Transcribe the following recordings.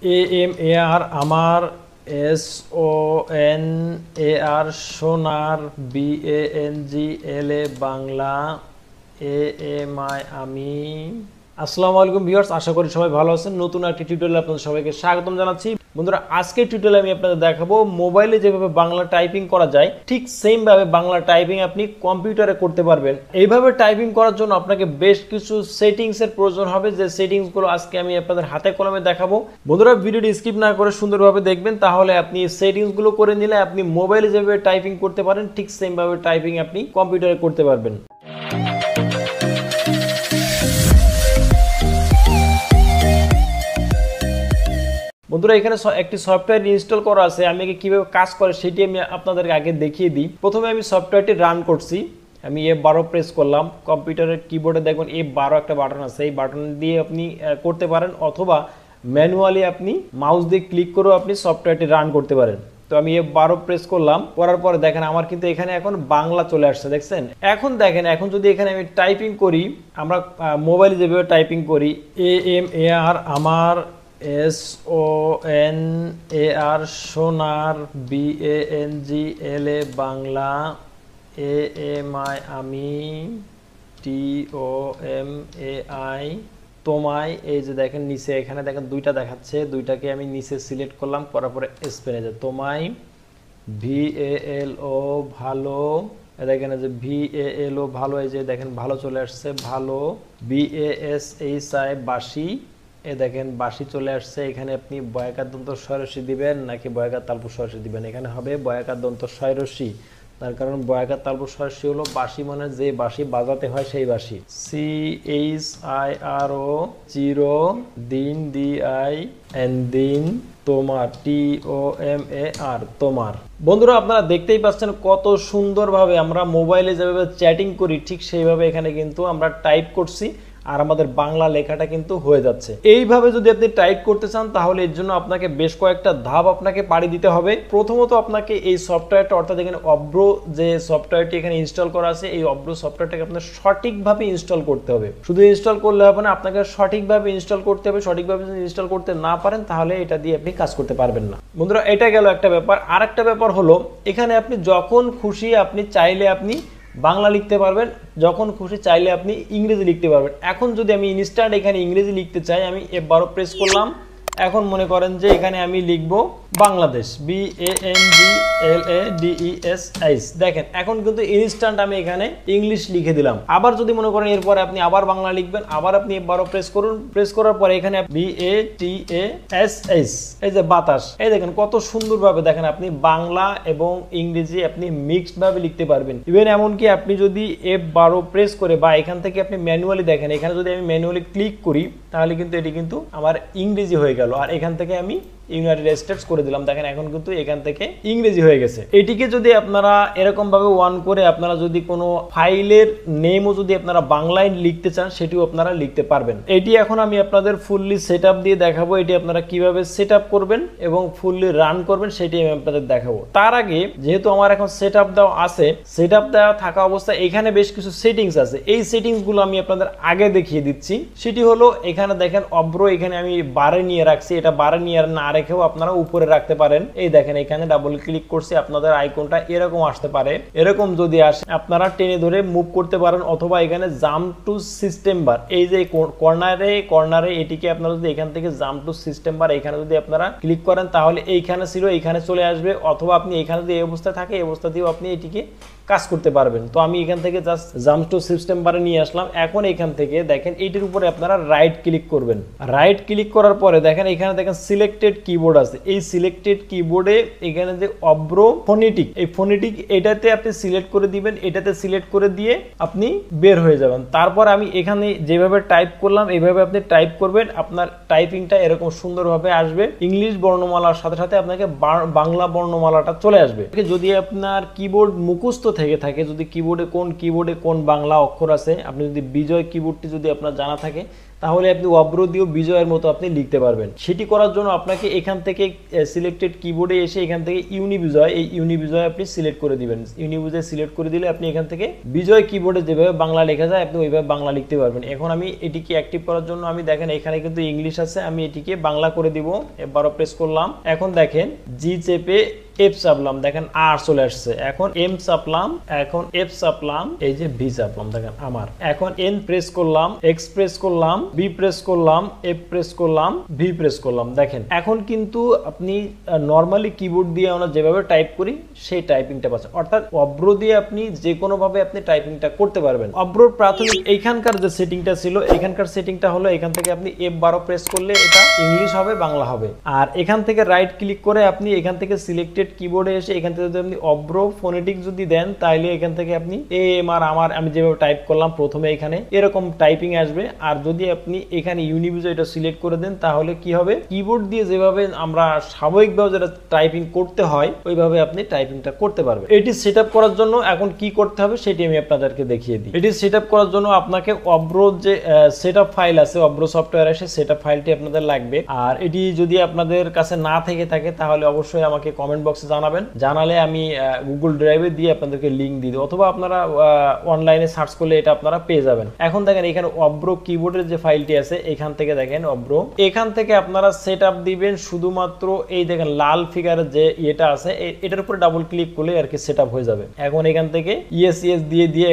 AMAR আমার, SONAR সোনার, BANGLA Bangla, AMI আমি। আসসালামু আলাইকুম ভিউয়ার্স, আশা করি সবাই ভালো আছেন। নতুন একটি টিউটোরিয়ালে আপনাদের সবাইকে স্বাগতম জানাচ্ছি। বন্ধুরা, আজকের টিউটোরিয়ালে আমি আপনাদের দেখাবো মোবাইলে যেভাবে বাংলা টাইপিং করা যায় ঠিক সেম ভাবে বাংলা টাইপিং আপনি কম্পিউটারে করতে পারবেন। এইভাবে টাইপিং করার জন্য আপনাকে বেশ কিছু সেটিংস এর প্রয়োজন হবে, যে সেটিংস গুলো আজকে আমি আপনাদের হাতে কলমে দেখাবো। বন্ধুরা, ভিডিওটি স্কিপ না করে সুন্দরভাবে দেখবেন, তাহলে আপনি এই সেটিংস গুলো করে নিলে আপনি মোবাইলে যেভাবে টাইপিং করতে পারেন ঠিক সেম ভাবে টাইপিং আপনি কম্পিউটারে করতে পারবেন। বন্ধুরা, এখানে একটি সফটওয়্যার ইনস্টল করা আছে। আমি কিভাবে কাজ করে সেটি আমি আপনাদেরকে আগে দেখিয়ে দিই। প্রথমে আমি সফটওয়্যারটি রান করছি। আমি F12 প্রেস করলাম। কম্পিউটারের কিবোর্ডে দেখুন F12 একটা বাটন আছে, এই বাটন দিয়ে আপনি করতে পারেন, অথবা ম্যানুয়ালি আপনি মাউস দিয়ে ক্লিক করেও আপনি সফটওয়্যারটি রান করতে পারেন। তো আমি F12 প্রেস করলাম, করার পরে দেখেন আমার কিন্তু এখানে এখন বাংলা চলে আসছে, দেখছেন। এখন দেখেন, এখন যদি এখানে আমি টাইপিং করি, আমরা মোবাইলে যেভাবে টাইপিং করি, AMAR আমার, SONAR সোনার, BANGLA বাংলা, AMI আমি, TOMAI তোমায়। এই যে দেখেন নিচে এখানে দেখেন দুইটা দেখাচ্ছে, দুইটাকে আমি নিচে সিলেক্ট করলাম, করার পরে স্পেনে যে তোমায়, VALO ভালো, দেখেন যে VALO ভালো, এই যে দেখেন ভালো চলে আসছে ভালো, BASHI বাসি, এ দেখেন বাসি চলে আসছে। এখানে আপনি বয়াকার দন্ত স্বরসি দিবেন নাকি বয়াকার তালব্য স্বরসি দিবেন, এখানে হবে বয়াকার দন্ত স্বরসি। তার কারণ বয়াকার তালব্য স্বরসি হলো বাসি, মানে যে বাসি বাজাতে হয় সেই বাসি। CHIRO চিরো, দিন DI এন দিন, তোমার TOMAR তোমার। বন্ধুরা, আপনারা দেখতেই পাচ্ছেন কত সুন্দরভাবে আমরা মোবাইলে যেভাবে চ্যাটিং করি ঠিক সেইভাবে এখানে কিন্তু আমরা টাইপ করছি, আর আমাদের বাংলা লেখাটা কিন্তু হয়ে যাচ্ছে। এইভাবে যদি আপনি টাইপ করতে চান তাহলে এর জন্য আপনাকে বেশ কয়েকটা ধাপ আপনাকে পাড়ি দিতে হবে। প্রথমত আপনাকে এই সফটওয়্যারটা, অর্থাৎ এখানে অব্র যে সফটওয়্যারটি এখানে ইনস্টল করা আছে, এই অব্র সফটওয়্যারটাকে আপনার সঠিকভাবে ইনস্টল করতে হবে। শুধু ইনস্টল করলে হবে না, আপনাকে সঠিকভাবে ইনস্টল করতে হবে। সঠিকভাবে যদি ইনস্টল করতে না পারেন তাহলে এটা দিয়ে আপনি কাজ করতে পারবেন না। বন্ধুরা, এটা গেল একটা ব্যাপার। আর একটা ব্যাপার হলো, এখানে আপনি যখন খুশি আপনি চাইলে আপনি বাংলা লিখতে পারবেন, যখন খুশি চাইলে আপনি ইংরেজি লিখতে পারবেন। এখন যদি আমি ইনস্ট্যান্ট এখানে ইংরেজি লিখতে চাই, আমি F12 প্রেস করলাম। এখন মনে করেন যে এখানে আমি লিখব বাংলাদেশ, BANGLADESH। দেখেন এখন কিন্তু ইনস্ট্যান্ট আমি এখানে ইংলিশ লিখে দিলাম। আবার যদি মনে করেন এরপরে আপনি আবার বাংলা লিখবেন, আবার আপনি F12 প্রেস করুন। প্রেস করার পরে এখানে BATASH, এই যে বাতাস, এই দেখেন কত সুন্দরভাবে দেখেন আপনি বাংলা এবং ইংরেজি আপনি মিক্সড ভাবে লিখতে পারবেন। ইভেন এমনকি আপনি যদি F12 প্রেস করে বা এখান থেকে আপনি ম্যানুয়ালি দেখেন, এখানে যদি আমি ম্যানুয়ালি ক্লিক করি তাহলে কিন্তু এটি কিন্তু আমার ইংরেজি হয়ে গেল, আর এখান থেকে আমি ইউনাইটেড স্টেটস করে দিলাম। দেখেন এখন কিন্তু এখান থেকে ইংরেজি হয়ে গেছে। এটিকে যদি আপনারা এরকম ভাবে ওয়ান করে আপনারা যদি কোনো ফাইলের নেমও যদি আপনারা বাংলায় লিখতে চান সেটিও আপনারা লিখতে পারবেন। এটি এখন আমি আপনাদের ফুললি সেটআপ দিয়ে দেখাবো, এটি আপনারা কিভাবে সেটআপ করবেন এবং ফুললি রান করবেন সেটি আমি আপনাদের দেখাবো। তার আগে যেহেতু আমার এখন সেটআপ দেওয়া আছে, সেটআপ দেওয়া থাকা অবস্থায় এখানে বেশ কিছু সেটিংস আছে। এই সেটিংস গুলো আমি আপনাদের আগে দেখিয়ে দিচ্ছি। সেটি হলো, এখানে দেখেন অব্র এখানে আমি বারে নিয়ে রাখছি, এটা বারে নিয়ে না রেখেও আপনারা উপরে রাখতে পারেন। এই দেখেন এখানে ডাবল ক্লিক করছি, আপনাদের আইকনটা এরকম আসতে পারে। এরকম যদি আসে আপনারা টেনে ধরে মুভ করতে পারেন, অথবা এখানে জাম্প টু সিস্টেম বার, এই যে কর্নারে এটিকে আপনারা যদি এখান থেকে জাম্প টু সিস্টেম বার এখানে যদি আপনারা ক্লিক করেন তাহলে এইখানে ছিল এইখানে চলে আসবে, অথবা আপনি এখানে যদি এই অবস্থায় থাকে এই অবস্থাতেও আপনি এটিকে কাজ করতে পারবেন। তো আমি এখান থেকে জাস্ট জাম্প টু সিস্টেম বারে নিয়ে আসলাম। এখন এখান থেকে দেখেন এটির উপরে আপনারা রাইট ক্লিক করবেন। রাইট ক্লিক করার পরে দেখেন এখানে দেখেন সিলেক্টেড কিবোর্ড আছে। এই সিলেক্টেড কিবোর্ডে এখানে যে অব্র ফোনেটিক, এই ফোনেটিক এটাতে আপনি সিলেক্ট করে দিবেন। এটাতে সিলেক্ট করে দিয়ে আপনি বের হয়ে যাবেন। তারপর আমি এখানে যেভাবে টাইপ করলাম এইভাবে আপনি টাইপ করবেন। আপনার টাইপিংটা এরকম সুন্দরভাবে আসবে। ইংলিশ বর্ণমালার সাথে সাথে আপনাকে বাংলা বর্ণমালাটা চলে আসবে। যদি আপনার কিবোর্ড মুখস্থ থেকে থাকে, যদি কিবোর্ডে কোন বাংলা অক্ষর আছে, আপনি যদি বিজয় কিবোর্ডটি যদি আপনার জানা থাকে তাহলে আপনি অব্র দিয়েও বিজয়ের মতো আপনি লিখতে পারবেন। সেটি করার জন্য আপনাকে এখান থেকে সিলেক্টেড কিবোর্ডে এসে এখান থেকে ইউনিবিজয়, এই ইউনিবিজয় আপনি সিলেক্ট করে দিবেন। ইউনিবিজয় সিলেক্ট করে দিলে আপনি এখান থেকে বিজয় কিবোর্ডে যেভাবে বাংলা লেখা যায় আপনি ওইভাবে বাংলা লিখতে পারবেন। এখন আমি এটিকে অ্যাক্টিভ করার জন্য আমি দেখেন এখানে কিন্তু ইংলিশ আছে, আমি এটিকে বাংলা করে দিব। এবারও প্রেস করলাম। এখন দেখেন জি চেপে এফ চাপলাম, দেখেন আর চলে আসছে। এখন এম চাপলাম, এখন এফ চাপলাম, এই যে ভি চাপলাম, দেখেন আমার। এখন এন প্রেস করলাম, এক্স প্রেস করলাম, বি প্রেস করলাম, এফ প্রেস করলাম, ভি প্রেস করলাম। দেখেন এখন কিন্তু আপনি নর্মালি কিবোর্ড দিয়ে আমরা যেভাবে টাইপ করি সেই টাইপিংটা পাচ্ছেন, অর্থাৎ অব্র দিয়ে আপনি যে কোনো ভাবে আপনি টাইপিংটা করতে পারবেন। অব্রর প্রাথমিক এইখানকার যে সেটিংটা ছিল, এখানকার সেটিংটা হলো এখান থেকে আপনি F12 প্রেস করলে এটা ইংলিশ হবে, বাংলা হবে। আর এখান থেকে রাইট ক্লিক করে আপনি এখান থেকে সিলেক্টেড কিবোর্ডে এসে এখান থেকে যদি আপনি অব্র ফোনেটিক যদি দেন তাহলে এখান থেকে আপনি এম আর আমার আমি যেভাবে টাইপ করলাম প্রথমে এখানে এরকম টাইপিং আসবে। আর যদি আপনি এখানে ইউনিবিজয় এটা সিলেক্ট করে দেন তাহলে কি হবে, কিবোর্ড দিয়ে যেভাবে আমরা স্বাভাবিকভাবে যেটা টাইপিং করতে হয় ওইভাবে আপনি টাইপিংটা করতে পারবেন। এটি সেটআপ করার জন্য এখন কি করতে হবে সেটি আমি আপনাদেরকে দেখিয়ে দিই। এটি সেটআপ করার জন্য আপনাকে অব্র যে সেটআপ ফাইল আছে, অব্র সফটওয়্যার আছে, সেটআপ ফাইলটি আপনাদের লাগবে। আর এটি যদি আপনাদের কাছে না থেকে থাকে তাহলে অবশ্যই আমাকে কমেন্ট বক্সে জানাবেন, জানালে আমি গুগল ড্রাইভে দিয়ে আপনাদেরকে লিংক দিয়ে দেব, অথবা আপনারা অনলাইনে সার্চ করলে এটা আপনারা পেয়ে যাবেন। এখন দেখেন এখানে অব্র কিবোর্ডের যে ফাইলটি আছে এখান থেকে দেখেন অব্র, এখান থেকে আপনারা সেটআপ দিবেন শুধুমাত্র এই দেখেন লাল ফিগারের যে এটা আছে এটার উপরে ডাবল ক্লিক করলে আর কি সেটআপ হয়ে যাবে। এখন এখান থেকে ইয়েস ইয়েস দিয়ে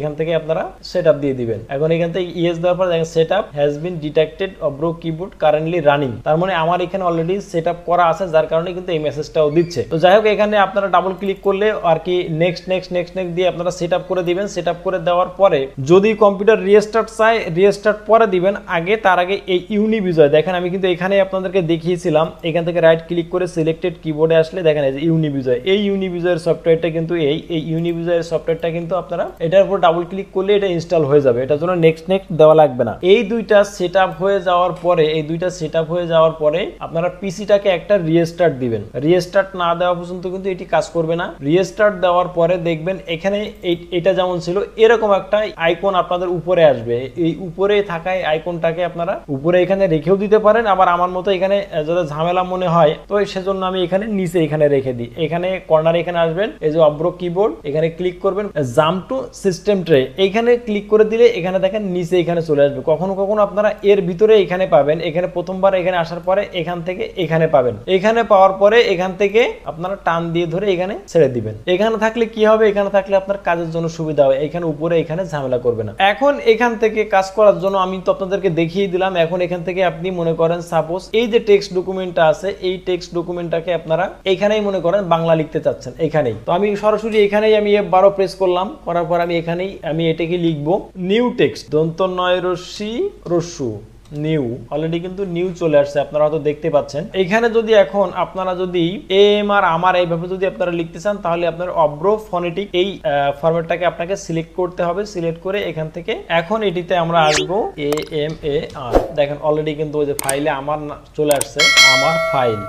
এখান থেকে আপনারা সেটআপ দিয়ে দিবেন। এখন এখান থেকে ইয়েস দেওয়ার পর দেখেন setup has been detected Avro keyboard currently running, তার মানে আমার এখানে অলরেডি সেটআপ করা আছে, যার কারণে কিন্তু এই মেসেজটাও দিচ্ছে। তো যাই হোক এখানে আপনারা ডাবল ক্লিক করলে আর কি নেক্সট নেক্সট নেক্সট নেক্সট দিয়ে আপনারা সেটআপ করে দিবেন। সেটআপ করে দেওয়ার পরে যদি কম্পিউটার রিস্টার্ট চায় রিস্টার্ট পরে দিবেন, আগে তার আগে এই ইউনিবিজয় দেখেন আমি কিন্তু এখানে আপনাদেরকে দেখিয়েছিলাম, এখান থেকে রাইট ক্লিক করে সিলেক্টেড কিবোর্ডে আসলে দেখেন এই যে ইউনিবিজয়, এই ইউনিবিজয়ের সফটওয়্যারটা কিন্তু এই ইউনিবিজয়ের সফটওয়্যারটা কিন্তু আপনারা এটার উপর ডাবল ক্লিক করলে এটা ইনস্টল হয়ে যাবে, এটার জন্য নেক্সট নেক্সট দেওয়া লাগবে না। এই দুইটা সেটআপ হয়ে যাওয়ার পরে আপনারা পিসিটাকে একটা রিস্টার্ট দিবেন। রিস্টার্ট না দেওয়া পর্যন্ত কিন্তু এটি কাজ করবে না। রিস্টার্ট দেওয়ার পরে দেখবেন এখানে এটা যেমন ছিল এরকম একটা আইকন আপনাদের উপরে আসবে, এই উপরে থাকা আইকনটাকে আপনারা উপরে এখানে রেখেও দিতে পারেন, আবার আমার মতো এখানে যদি ঝামেলা মনে হয় তো সেজন্য আমি এখানে নিচে এখানে রেখে দিই। এখানে কর্নারে এখানে আসবেন, এই যে অব্র কিবোর্ড এখানে ক্লিক করবেন, জাম্প টু সিস্টেম ট্রে এইখানে ক্লিক করে দিলে এখানে দেখেন নিচে এখানে চলে আসবে। কখনো কখনো আপনারা এর ভিতরে এখানে পাবেন, এখানে প্রথমবার এখানে আসার পরে এখান থেকে এখানে পাবেন, এখানে পাওয়ার পরে এখান থেকে আপনারা টান দিয়ে ধরে এখানে ছেড়ে দিবেন। এখানে থাকলে কি হবে, এখানে থাকলে আপনার কাজের জন্য সুবিধা হবে, এখানে উপরে এখানে ঝামেলা করবে না। এখন এখান থেকে কাজ করার জন্য আমি তো আপনাদেরকে দেখিয়ে দিলাম। এখন এখান থেকে আপনি মনে করেন সাপোজ এই যে টেক্সট ডকুমেন্টটা আছে এই টেক্সট ডকুমেন্টটাকে আপনারা এখানেই মনে করেন বাংলা লিখতে চাচ্ছেন, এখানেই তো আমি সরাসরি এখানেই আমি F12 প্রেস করলাম, করার পর আমি এখানেই আমি এটাকে লিখবো নিউ টেক্সট দন্ত নয় রস্যি রস্যু নিউ, অলরেডি কিন্তু নিউ চলে আসছে, আপনারা হয়তো দেখতে পাচ্ছেন। এখানে যদি এখন আপনারা যদি এম আর আমার এইভাবে যদি আপনারা লিখতে চান তাহলে আপনার অব্র ফনেটিক এই ফরম্যাটটাকে আপনাকে সিলেক্ট করতে হবে। সিলেক্ট করে এখান থেকে এখন এটিতে আমরা আসবো AMAR, দেখেন অলরেডি কিন্তু ওই যে ফাইলে আমার চলে আসছে, আমার ফাইল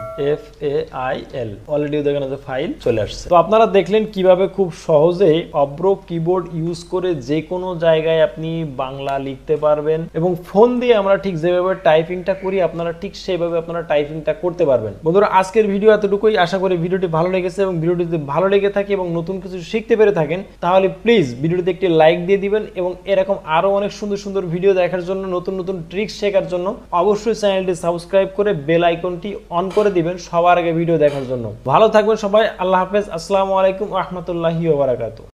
FAIL অলরেডি দেখেন যে ফাইল চলে আসছে। তো আপনারা দেখলেন কিভাবে খুব সহজে অব্র কিবোর্ড ইউজ করে যে কোনো জায়গায় আপনি বাংলা লিখতে পারবেন, এবং ফোন দিয়ে আমরা ঠিক যেভাবে টাইপিংটা করি আপনারা ঠিক সেইভাবে আপনারা টাইপিংটা করতে পারবেন। বন্ধুরা আজকের ভিডিও এতটুকুই, আশা করি ভিডিওটি ভালো লেগেছে, এবং ভিডিওটি যদি ভালো লেগে থাকে এবং নতুন কিছু শিখতে পেরে থাকেন তাহলে প্লিজ ভিডিওটিতে একটি লাইক দিয়ে দিবেন, এবং এরকম আরো অনেক সুন্দর সুন্দর ভিডিও দেখার জন্য, নতুন নতুন ট্রিক্স শেখার জন্য অবশ্যই চ্যানেলটি সাবস্ক্রাইব করে বেল আইকনটি অন করে দিবেন সবার আগে ভিডিও দেখার জন্য। ভালো থাকবেন সবাই, আল্লাহ হাফেজ, আসসালামু আলাইকুম ওয়া রাহমাতুল্লাহি ওয়া বারাকাতুহু।